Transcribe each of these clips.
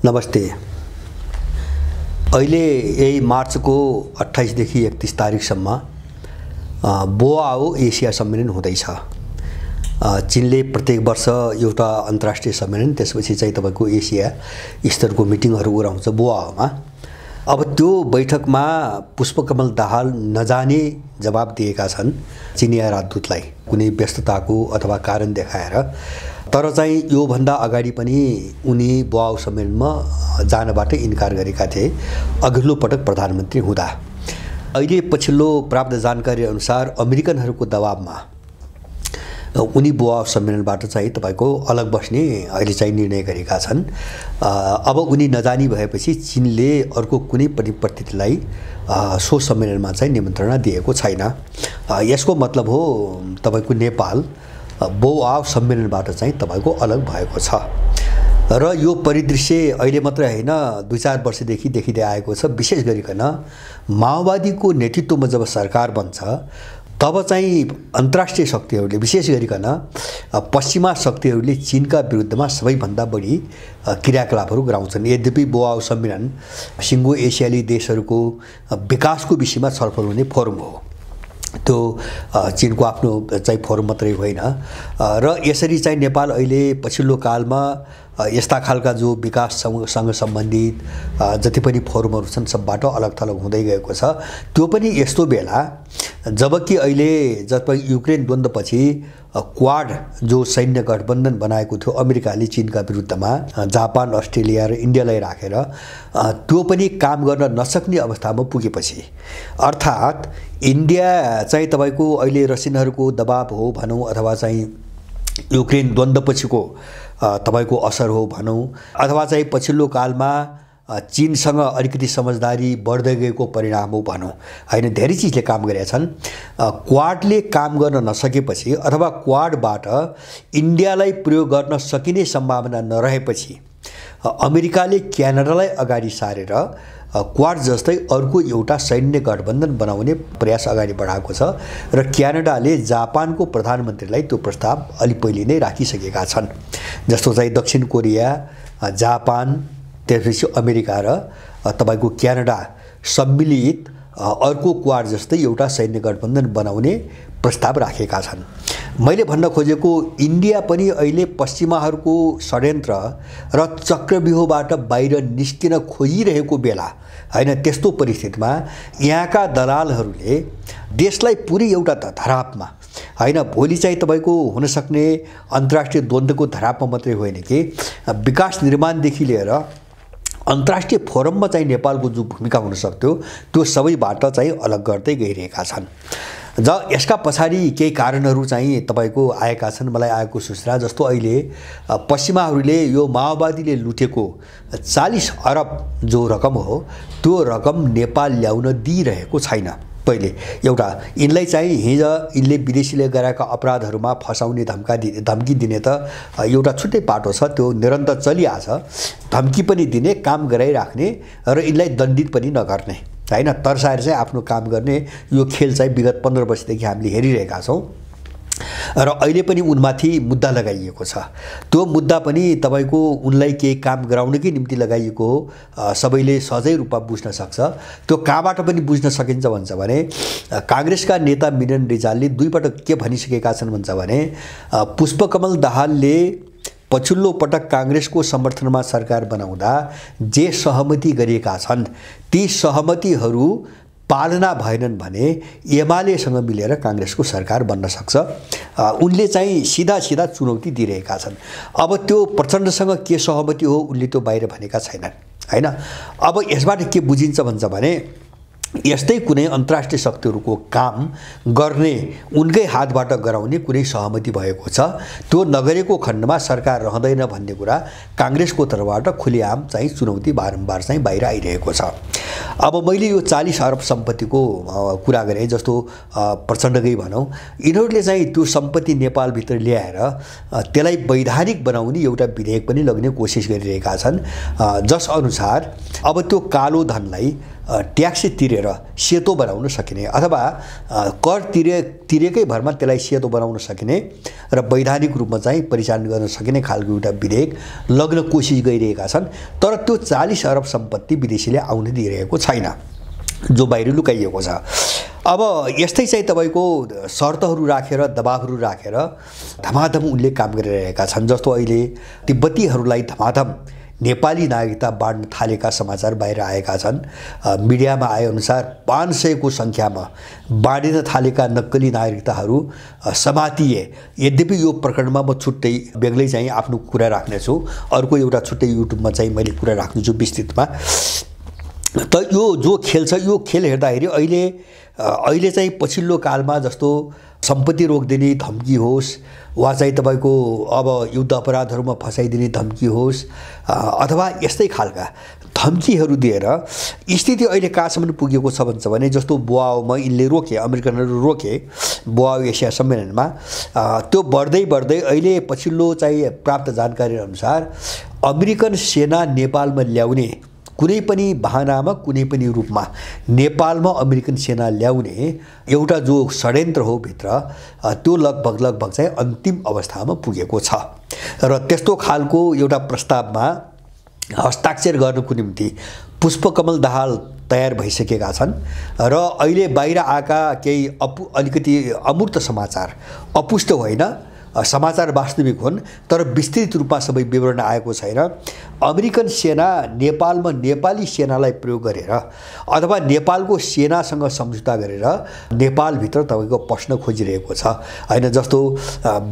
नमस्ते। अहिले यही मार्चको 28 देखि 31 तारिखसम्म बोआओ एसिया सम्मेलन हुँदैछ। चीनले प्रत्येक वर्ष एउटा अन्तर्राष्ट्रिय सम्मेलन त्यसपछि चाहिँ तपाईको एसिया स्तरको मिटिङहरू गराउँछ बोआओमा। अब त्यो बैठकमा पुष्पकमल दाहाल नजाने जवाब दिएका छन् चिनिया राजदूतलाई कुनै व्यस्तताको अथवा कारण देखाएर। तर चाहिँ यो भन्दा अगाडि पनि उनी बोआओ सम्मेलनमा जानबाट इन्कार गरेका थिए अघिल्लो पटक प्रधानमन्त्री हुँदा। अहिले पछिल्लो प्राप्त जानकारी अनुसार अमेरिकनहरूको दबावमा उनी बोआओ सम्मेलनबाट चाहिँ तपाईको अलग बस्ने अहिले चाहिँ निर्णय गरेका छन्। अब उनी नजानी भएपछि चीनले अर्को कुनै पनि प्रतिनिधिलाई सो सम्मेलनमा चाहिँ निमन्त्रणा दिएको छैन। यसको मतलब हो तपाईको नेपाल बोआओ सम्मेलनबाट चाहिँ तपाईको अलग भएको छ र यो परिदृश्य अहिले मात्रै हैन 2-4 वर्षदेखि देखिदै आएको छ। विशेष गरिकन माओवादीको नेतृत्वमा जब सरकार बन्छ तब चाहिँ अन्तर्राष्ट्रिय शक्तिहरूले विशेष गरिकन पश्चिमा शक्तिहरूले चीनका विरुद्धमा सबैभन्दा बढी क्रियाकलापहरू गराउँछन्। यद्यपि बोआओ सम्मेलन सिङ्गो एसियाली देशहरूको विकासको विषयमा छलफल हुने फोरम हो। त्यो चीनको आफ्नो चाहिँ फोरम मात्रै होइन र यसरी चाहिँ नेपाल अहिले पछिल्लो कालमा यस्ता खालका जो विकाससँग सम्बन्धित जति पनि फोरमहरू छन् सबबाट अलग थलग हुँदै गएको छ। त्यो पनि यस्तो बेला जबकि अहिले जब युक्रेन द्वन्द्वपछि क्वाड जो सैन्य गठबन्धन बनाएको थियो अमेरिकाले चीनका विरुद्धमा जापान अस्ट्रेलिया र इन्डियालाई राखेर त्यो पनि काम गर्न नसक्ने अवस्थामा पुगेपछि अर्थात् इन्डिया चाहिँ तपाईको अहिले रसियनहरूको दबाब हो भनौँ अथवा चाहिँ युक्रेन द्वन्द्वपछिको तपाईको असर हो भनौँ अथवा चाहिँ पछिल्लो कालमा चीनसँग अलिकति समझदारी बढ्दै गएको परिणाम हो भनौँ हैन। धेरै चिजले काम गरेका छन्। क्वाडले काम गर्न नसकेपछि अथवा क्वाडबाट इन्डियालाई प्रयोग गर्न सकिने सम्भावना नरहेपछि अमेरिकाले क्यानाडालाई अगाडि सारेर क्वाड जस्तै अर्को एउटा सैन्य गठबन्धन बनाउने प्रयास अगाडि बढाएको छ र क्यानाडाले जापानको प्रधानमन्त्रीलाई त्यो प्रस्ताव अलि पहिले नै राखिसकेका छन्। जस्तो चाहिँ दक्षिण कोरिया, जापान, त्यसपछि अमेरिका र तपाईको क्यानाडा सम्मिलित अर्को क्वाड जस्तै एउटा सैन्य गठबन्धन बनाउने प्रस्ताव राखेका छन्। मैले भन्न खोजेको इन्डिया पनि अहिले पश्चिमाहरूको षड्यन्त्र र चक्रव्यूहबाट बाहिर निस्किन खोजिरहेको बेला हैन। त्यस्तो परिस्थितिमा यहाँका दलालहरूले देशलाई पुरै एउटा धरापमा हैन भोलि चाहिँ तपाईको हुन सक्ने अन्तर्राष्ट्रिय द्वन्द्वको धरापमा मात्रै होइन कि विकास निर्माणदेखि लिएर अन्तर्राष्ट्रिय फोरममा चाहिँ नेपालको जो भूमिका हुन सक्थ्यो त्यो सबैबाट चाहिँ अलग गर्दै गइरहेका छन्। यसका पछाडि केही कारणहरू चाहिँ तपाईको आएका छन्। मलाई आएको सूचना जस्तो अहिले पश्चिमाहरूले यो माओवादीले लुटेको 40 अरब जो रकम हो त्यो रकम नेपाल ल्याउन दिइरहेको छैन। पहिले एउटा यिनलाई चाहिँ हिजो यिनले विदेशीले गरेका अपराधहरूमा फसाउने धम्की दिने त एउटा छुट्टै पाटो छ, त्यो निरन्तर चलिआछ। धम्की पनि दिने, काम गराइराख्ने र यिनलाई दण्डित पनि नगर्ने हैन, तर्साएर चाहिँ आफ्नो काम गर्ने यो खेल चाहिँ विगत 15 वर्षदेखि हामीले हेरिरहेका छौँ र अहिले पनि उनमाथि मुद्दा लगाइएको छ। त्यो मुद्दा पनि तपाईको उनलाई केही काम गराउनकै निम्ति लगाइएको हो, सबैले सहजै रूपमा बुझ्न सक्छ। त्यो कहाँबाट पनि बुझ्न सकिन्छ भन्छ भने कांग्रेसका नेता मिलन रिजालले 2 पटक के भनिसकेका छन् भन्छ भने पुष्पकमल दाहालले पछिल्लो पटक कांग्रेसको समर्थनमा सरकार बनाउँदा जे सहमति गरिएका छन् ती सहमतिहरू पालना भएनन् भने एमालेसँग मिलेर कांग्रेसको सरकार बन्न सक्छ। उनले चाहिँ सीधा चुनौती दिइरहेका छन्। अब त्यो प्रचण्डसँग के सहमति हो उनले त्यो बाहिर भनेका छैनन् हैन। अब यसबाट के बुझिन्छ भन्छ भने यस्तै कुनै अन्तर्राष्ट्रिय शक्तिहरूको काम गर्ने उनकै हातबाट गराउने कुनै सहमति भएको छ, त्यो नगरेको खण्डमा सरकार रहँदैन भन्ने कुरा कांग्रेसको तर्फबाट खुलेआम चाहिँ चुनौती बारम्बार चाहिँ बाहिर आइरहेको छ। अब मैले यो 40 अरब सम्पत्तिको कुरा गरेँ, जस्तो प्रचण्डकै भनौँ, यिनीहरूले चाहिँ त्यो सम्पत्ति नेपालभित्र ल्याएर त्यसलाई वैधानिक बनाउने एउटा विधेयक पनि लग्ने कोसिस गरिरहेका छन्, जस अनुसार अब त्यो कालो धनलाई ट्याक्स तिरेर सेतो बनाउन सकिने अथवा कर तिरेकै भरमा त्यसलाई सेतो बनाउन सकिने र वैधानिक रूपमा चाहिँ परिचालन गर्न सकिने खालको एउटा विधेयक लग्न कोसिस गरिरहेका छन्। तर त्यो 40 अरब सम्पत्ति विदेशीले आउन दिइरहेको छैन, जो बाहिर लुकाइएको छ। अब यस्तै चाहिँ तपाईको शर्तहरू राखेर दबावहरू राखेर धमाधम उनले काम गरिरहेका छन्। जस्तो अहिले तिब्बतीहरूलाई धमाधम नेपाली नागरिकता बाँड्न थालेका समाचार बाहिर आएका छन्। मिडियामा आएअनुसार 500 को सङ्ख्यामा बाँडिन थालेका नक्कली नागरिकताहरू समातिए। यद्यपि यो प्रकरणमा म छुट्टै बेग्लै चाहिँ आफ्नो कुरा राख्नेछु, अर्को एउटा छुट्टै युट्युबमा चाहिँ मैले कुरा राख्नेछु विस्तृतमा। त यो जो खेल छ यो खेल हेर्दाखेरि अहिले चाहिँ पछिल्लो कालमा जस्तो सम्पत्ति रोकिदिने धम्की होस् वा चाहिँ तपाईको अब युद्ध अपराधहरूमा फसाइदिने धम्की होस् अथवा यस्तै खालका धम्कीहरू दिएर स्थिति अहिले कहाँसम्म पुगेको छ भन्छ भने जस्तो बोआओमा यिनले रोके, अमेरिकनहरू रोके बोआओ एसिया सम्मेलनमा। त्यो बढ्दै बढ्दै अहिले पछिल्लो चाहिँ प्राप्त जानकारी अनुसार अमेरिकन सेना नेपालमा ल्याउने कुनै पनि बहानामा कुनै पनि रूपमा नेपालमा अमेरिकन सेना ल्याउने एउटा जो षड्यन्त्र हो भित्र त्यो लगभग चाहिँ अन्तिम अवस्थामा पुगेको छ र त्यस्तो खालको एउटा प्रस्तावमा हस्ताक्षर गर्नको निम्ति पुष्पकमल दाहाल तयार भइसकेका छन् र अहिले बाहिर आएका केही अलिकति अमूर्त समाचार, अपुष्ट होइन, समाचार वास्तविक हुन् तर विस्तृत रूपमा सबै विवरण आएको छैन। अमेरिकन सेना नेपालमा नेपाली सेनालाई प्रयोग गरेर अथवा नेपालको सेनासँग सम्झौता गरेर नेपालभित्र तपाईँको पस्न खोजिरहेको छ होइन। जस्तो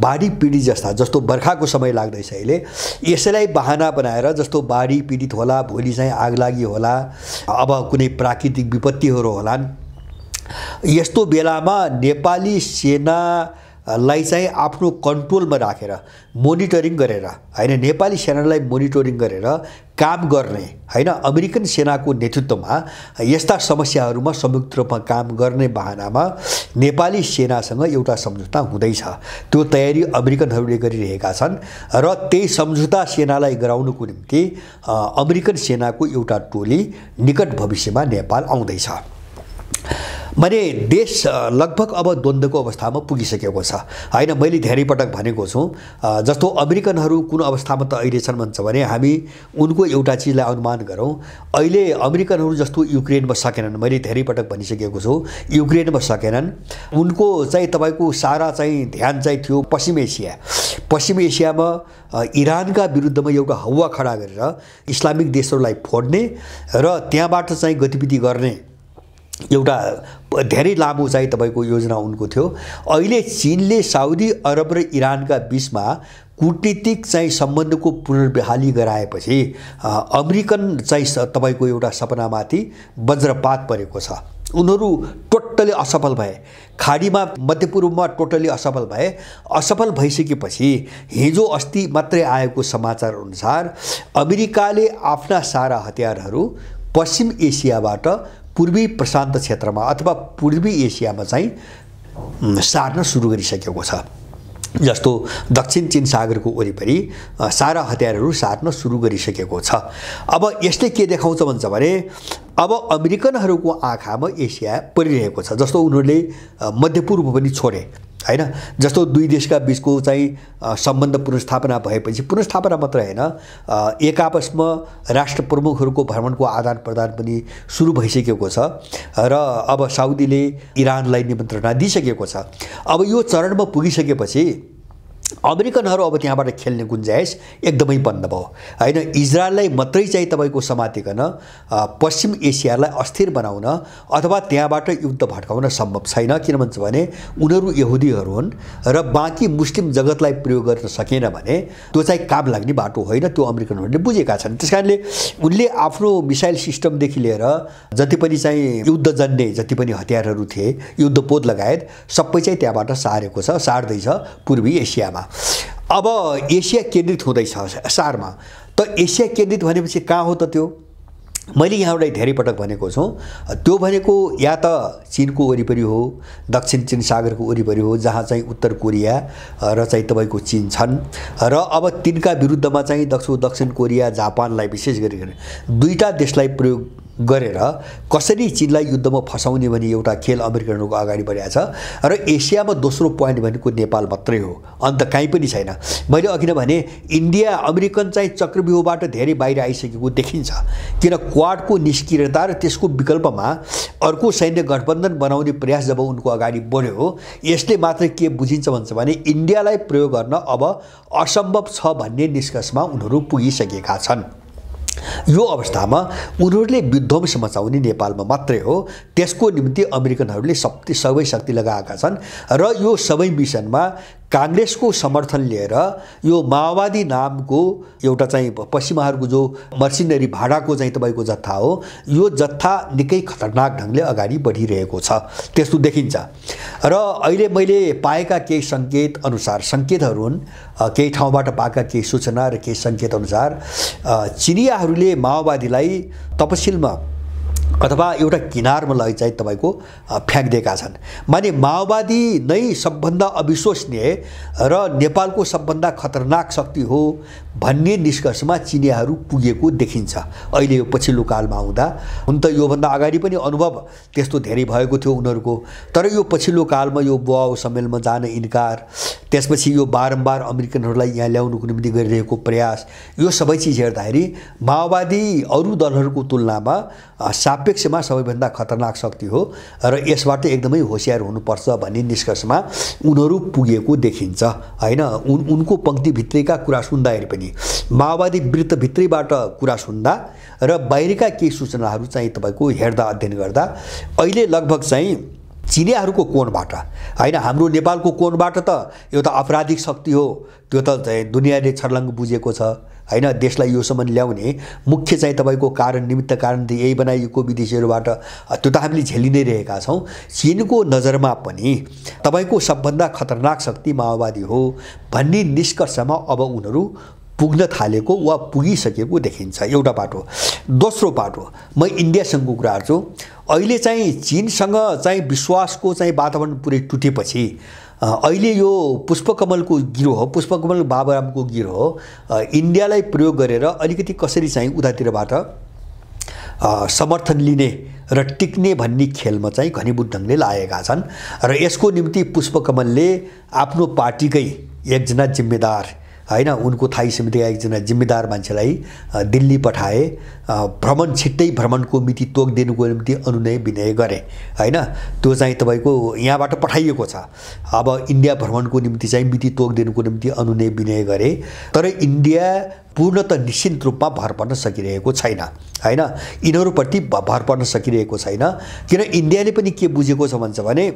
बाढी पीडित जस्तो बर्खाको समय लाग्दैछ अहिले, यसैलाई बहाना बनाएर जस्तो बाढी पीडित होला, भोलि चाहिँ आगलागी होला, अब कुनै प्राकृतिक विपत्तिहरू होलान्, यस्तो बेलामा नेपाली सेना लाई चाहिँ आफ्नो कन्ट्रोलमा राखेर मोनिटरिङ गरेर हैन, नेपाली सेनालाई मोनिटरिङ गरेर काम गर्ने हैन, अमेरिकन सेनाको नेतृत्वमा यस्ता समस्याहरूमा संयुक्त रूपमा काम गर्ने बहानामा नेपाली सेनासँग एउटा सम्झौता हुँदैछ। त्यो तयारी अमेरिकनहरूले गरिरहेका छन् र त्यही सम्झौता सेनालाई गराउनको निम्ति अमेरिकन सेनाको एउटा टोली निकट भविष्यमा नेपाल आउँदैछ। माने देश लगभग अब द्वन्द्वको अवस्थामा पुगिसकेको छ हैन। मैले धेरै पटक भनेको छु जस्तो अमेरिकनहरू कुन अवस्थामा त अहिले छन् भन्छ भने हामी उनको एउटा चीजलाई अनुमान गरौँ। अहिले अमेरिकनहरू जस्तो युक्रेनमा सकेनन्, मैले धेरै पटक भनिसकेको छु, युक्रेनमा सकेनन्। उनको चाहिँ तपाईको सारा चाहिँ ध्यान चाहिँ थियो पश्चिम एसियामा इरानका विरुद्धमा एउटा हौवा खडा गरेर इस्लामिक देशहरूलाई फोड्ने र त्यहाँबाट चाहिँ गतिविधि गर्ने एउटा धेरै लामो चाहिँ तपाईको योजना उनको थियो। अहिले चीनले साउदी अरब र इरानका बीचमा कूटनीतिक चाहिँ सम्बन्धको पुनर्बहाली गराएपछि अमेरिकन चाहिँ तपाईको एउटा सपनामाथि वज्रपात परेको छ। उनीहरू टोटली असफल भए, खाडीमा मध्यपूर्वमा टोटली असफल भए। असफल भइसकेपछि हिजो अस्ति मात्रै आएको समाचार अनुसार अमेरिकाले आफ्ना सारा हतियारहरू पश्चिम एसियाबाट पूर्वी प्रशान्त क्षेत्रमा अथवा पूर्वी एसियामा चाहिँ सार्न सुरु गरिसकेको छ। जस्तो दक्षिण चीन सागरको वरिपरि सारा हतियारहरू सार्न सुरु गरिसकेको छ। अब यसले के देखाउँछ भन्छ भने अब अमेरिकनहरूको आँखामा एसिया परिरहेको छ। जस्तो उनीहरूले मध्यपूर्व पनि छोडे हैन। जस्तो दुई देशका बीचको चाहिँ सम्बन्ध पुनर्स्थापना भएपछि, पुनर्स्थापना मात्र हैन, एक आपसमा राष्ट्र प्रमुखहरूको भ्रमणको आदान प्रदान पनि सुरु भइसकेको छ र अब साउदीले इरानलाई निमन्त्रणा दिइसकेको छ। अब यो चरणमा पुगिसकेपछि अमेरिकनहरू अब त्यहाँबाट खेल्ने गुन्जाइस एकदमै बन्द भयो हैन। इजरायललाई मात्रै चाहिँ तपाईको समातिकन पश्चिम एसियालाई अस्थिर बनाउन अथवा त्यहाँबाट युद्ध भड्काउन सम्भव छैन। किन भन्छ भने उनीहरू यहुदीहरू हुन् र बाँकी मुस्लिम जगतलाई प्रयोग गर्न सकेन भने त्यो चाहिँ काम लाग्ने बाटो होइन, त्यो अमेरिकनहरूले बुझेका छन्। त्यसकारणले उनले आफ्नो मिसाइल सिस्टमदेखि लिएर जति पनि चाहिँ युद्धजन्य जति पनि हतियारहरू थिए, युद्धपोत लगायत सबै चाहिँ त्यहाँबाट सारेको छ, सार्दैछ पूर्वी एसियामा। अब एसिया केन्द्रित हुँदैछ सारमा। त एसिया केन्द्रित भनेपछि कहाँ हो त त्यो? मैले यहाँलाई धेरै पटक भनेको छु, त्यो भनेको या त चीनको वरिपरि हो, दक्षिण चीन सागरको वरिपरि हो, जहाँ चाहिँ उत्तर कोरिया र चाहिँ तपाईको चीन छन् र अब तिनका विरुद्धमा चाहिँ दक्षिण कोरिया जापानलाई विशेष गरी दुईटा देशलाई प्रयोग गरेर कसरी चीनलाई युद्धमा फसाउने भन्ने एउटा खेल अमेरिकनहरूको अगाडि बढाएको छ र एसियामा दोस्रो पोइन्ट भनेको नेपाल मात्रै हो, अन्त कहीँ पनि छैन। मैले अघि नै भने इन्डिया अमेरिकन चाहिँ चक्रव्यूहबाट धेरै बाहिर आइसकेको देखिन्छ, किन क्वाडको निष्क्रियता र त्यसको विकल्पमा अर्को सैन्य गठबन्धन बनाउने प्रयास जब उनको अगाडि बढ्यो, यसले मात्र के बुझिन्छ भन्छ भने इन्डियालाई प्रयोग गर्न अब असम्भव छ भन्ने निष्कर्षमा उनीहरू पुगिसकेका छन्। यो अवस्थामा उनीहरूले विध्वंस मचाउने नेपालमा मात्रै हो, त्यसको निम्ति अमेरिकनहरूले सबै शक्ति लगाएका छन् र यो सबै मिसनमा कांग्रेसको समर्थन लिएर यो माओवादी नामको एउटा चाहिँ पश्चिमाहरूको जो मर्सिनरी भाडाको चाहिँ तपाईको जत्था हो, यो जत्था निकै खतरनाक ढङ्गले अगाडि बढिरहेको छ, त्यस्तो देखिन्छ। र अहिले मैले पाएका केही सङ्केत अनुसार, सङ्केतहरू हुन् केही ठाउँबाट पाएका केही सूचना र केही सङ्केत अनुसार चिनियाहरूले माओवादीलाई तपसिलमा अथवा एउटा किनारमा लगी चाहिँ तपाईको फ्याँक्दिएका छन्। माने माओवादी नै सबभन्दा अविश्वसनीय र नेपालको सबभन्दा खतरनाक शक्ति हो भन्ने निष्कर्षमा चिनियाहरू पुगेको देखिन्छ अहिले यो पछिल्लो कालमा आउँदा। हुन त योभन्दा अगाडि पनि अनुभव त्यस्तो धेरै भएको थियो उनीहरूको, तर यो पछिल्लो कालमा यो बोआओ सम्मेलनमा जान इन्कार, त्यसपछि यो बारम्बार अमेरिकनहरूलाई यहाँ ल्याउनुको निम्ति गरिरहेको प्रयास, यो सबै चिज हेर्दाखेरि माओवादी अरू दलहरूको तुलनामा सापेक्षमा सबैभन्दा खतरनाक शक्ति हो र यसबाट एकदमै होशियार हुनुपर्छ भन्ने निष्कर्षमा उनीहरू पुगेको देखिन्छ हैन। उनको पंक्तिभित्रैका कुरा सुन्दाखेरि पनि माओवादी वृत्तभित्रैबाट कुरा सुन्दा र बाहिरका केही सूचनाहरू चाहिँ तपाईको हेर्दा अध्ययन गर्दा अहिले लगभग चाहिँ चिनियाहरूको कोणबाट हैन, हाम्रो नेपालको कोणबाट त एउटा आपराधिक शक्ति हो, त्यो त दुनियाँले छर्लङ्ग बुझेको छ हैन। देशलाई योसम्म ल्याउने मुख्य चाहिँ तपाईको कारण निमित्त कारण यही बनाइएको विदेशीहरूबाट, त्यो त हामीले झेलि नै रहेका छौँ। चीनको नजरमा पनि तपाईको सबभन्दा खतरनाक शक्ति माओवादी हो भन्ने निष्कर्षमा अब उनीहरू पुग्न थालेको वा पुगिसकेको देखिन्छ, एउटा बाटो। दोस्रो बाटो म इन्डियासँगको कुरा गर्छु। अहिले चाहिँ चीनसँग चाहिँ विश्वासको चाहिँ वातावरण पुरै टुटेपछि अहिले यो पुष्पकमलको गिरोह, पुष्पकमल बाबुरामको गिरोह इन्डियालाई प्रयोग गरेर अलिकति कसरी चाहिँ उतातिरबाट समर्थन लिने र टिक्ने भन्ने खेलमा चाहिँ घनीभूत ढङ्गले लागेका छन् र यसको निम्ति पुष्पकमलले आफ्नो पार्टीकै एकजना जिम्मेदार हैन, उनको थाई समितिका एकजना जिम्मेदार मान्छेलाई दिल्ली पठाए, भ्रमण छिट्टै भ्रमणको मिति तोकिदिनुको निम्ति अनुनय विनय गरे हैन। त्यो चाहिँ तपाईको यहाँबाट पठाइएको छ। अब इन्डिया भ्रमणको निम्ति चाहिँ मिति तोकिदिनुको निम्ति अनुनय विनय गरे, तर इन्डिया पूर्णतः निश्चित रूपमा भर पर्न सकिरहेको छैन हैन, यिनीहरूप्रति भर पर्न सकिरहेको छैन। किन इन्डियाले पनि के बुझेको छ भन्छ भने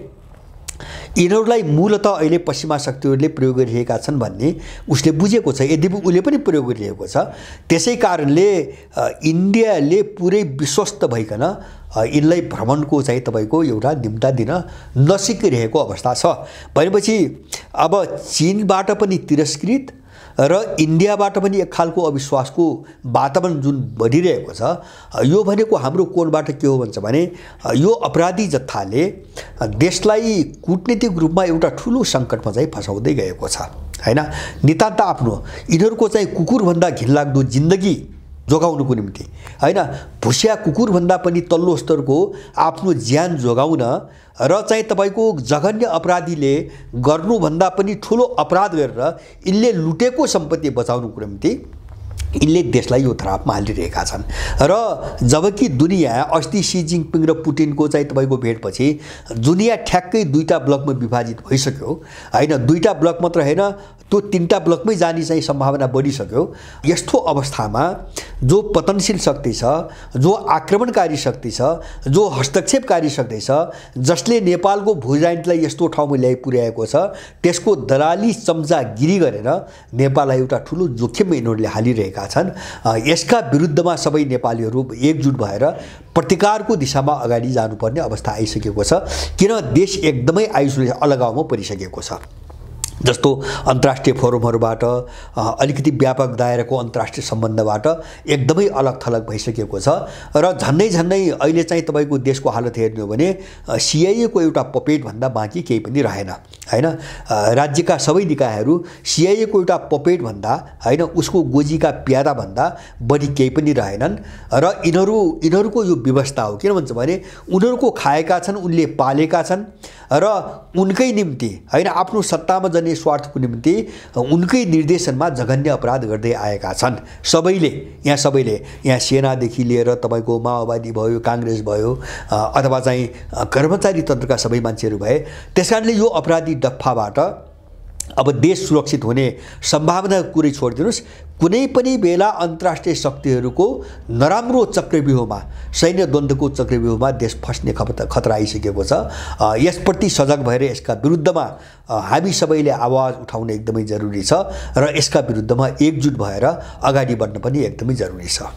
यिनीहरूलाई मूलतः अहिले पश्चिमा शक्तिहरूले प्रयोग गरिरहेका छन् भन्ने उसले बुझेको छ, यद्यपि उसले पनि प्रयोग गरिरहेको छ। त्यसै कारणले इन्डियाले पुरै विश्वस्त भइकन यिनलाई भ्रमणको चाहिँ तपाईको एउटा निम्ता दिन नसिकिरहेको अवस्था छ। भनेपछि अब चीनबाट पनि तिरस्कृत र इन्डियाबाट पनि एक खालको अविश्वासको वातावरण जुन बढिरहेको छ, यो भनेको हाम्रो कोणबाट के हो भन्छ भने यो अपराधी जत्थाले देशलाई कूटनीतिक रूपमा एउटा ठुलो सङ्कटमा चाहिँ फसाउँदै गएको छ हैन। नितान्त आफ्नो यिनीहरूको चाहिँ कुकुरभन्दा घिनलाग्दो जिन्दगी जोगाउनुको निम्ति हैन, भुसिया कुकुरभन्दा पनि तल्लो स्तरको आफ्नो ज्यान जोगाउन र चाहिँ तपाईको जघन्य अपराधीले गर्नुभन्दा पनि ठुलो अपराध गरेर यिनले लुटेको सम्पत्ति बचाउनुको निम्ति यिनले देशलाई यो धरापमा हालिरहेका छन्। र जबकि दुनियाँ अस्ति सी जिनपिङ र पुटिनको चाहिँ तपाईको भेटपछि दुनियाँ ठ्याक्कै दुईटा ब्लकमा विभाजित भइसक्यो हैन, दुईटा ब्लक मात्र हैन, त्यो तीनटा ब्लकमै जाने चाहिँ सम्भावना बढिसक्यो। यस्तो अवस्थामा जो पतनशील शक्ति छ, जो आक्रमणकारी शक्ति छ, जो हस्तक्षेपकारी शक्ति छ, जसले नेपालको भूराजनीतिलाई यस्तो ठाउँमा ल्याइ पुर्याएको छ, त्यसको दलाली चम्चागिरी गरेर नेपाललाई एउटा ठुलो जोखिममा यिनीहरूले हालिरहेका छन्। यसका विरुद्धमा सबै नेपालीहरू एकजुट भएर प्रतिकारको दिशामा अगाडि जानुपर्ने अवस्था आइसकेको छ, किन देश एकदमै आइसोलेसन अलगावमा परिसकेको छ। जस्तो अन्तर्राष्ट्रिय फोरमहरूबाट अलिकति व्यापक दायराको अन्तर्राष्ट्रिय सम्बन्धबाट एकदमै अलग थलग भइसकेको छ र झन्नै अहिले चाहिँ तपाईको देशको हालत हेर्नु हो भने सीआईए को एउटा पपेट भन्दा बाँकी केही पनि रहेन हैन। राज्यका सबै निकायहरू सीआईए को एउटा पपेट भन्दा हैन उसको गोजीका प्यादा भन्दा बढी केही पनि रहेनन् र यिनीहरूको यो व्यवस्था हो। किन भन्छ भने उनीहरूको खाएका छन्, उनले पालेका छन् र उनकै निम्ति हैन आफ्नो सत्तामा जाने स्वार्थको निम्ति उनकै निर्देशनमा जघन्य अपराध गर्दै आएका छन्। सबैले यहाँ सेनादेखि लिएर तपाईको माओवादी भयो, कांग्रेस भयो अथवा चाहिँ कर्मचारी तन्त्रका सबै मान्छेहरू भए। त्यसकारणले यो अपराधी डफ्फाबाट अब देश सुरक्षित हुने सम्भावना कुरै छोडिदिनुस्, कुनै पनि बेला अन्तर्राष्ट्रिय शक्तिहरूको नराम्रो चक्रव्यूहमा, सैन्य द्वन्द्वको चक्रव्यूहमा देश फस्ने खतरा आइसकेको छ। यसप्रति सजग भएर यसका विरुद्धमा हामी सबैले आवाज उठाउन एकदमै जरुरी छ र यसका विरुद्धमा एकजुट भएर अगाडि बढ्न पनि एकदमै जरुरी छ।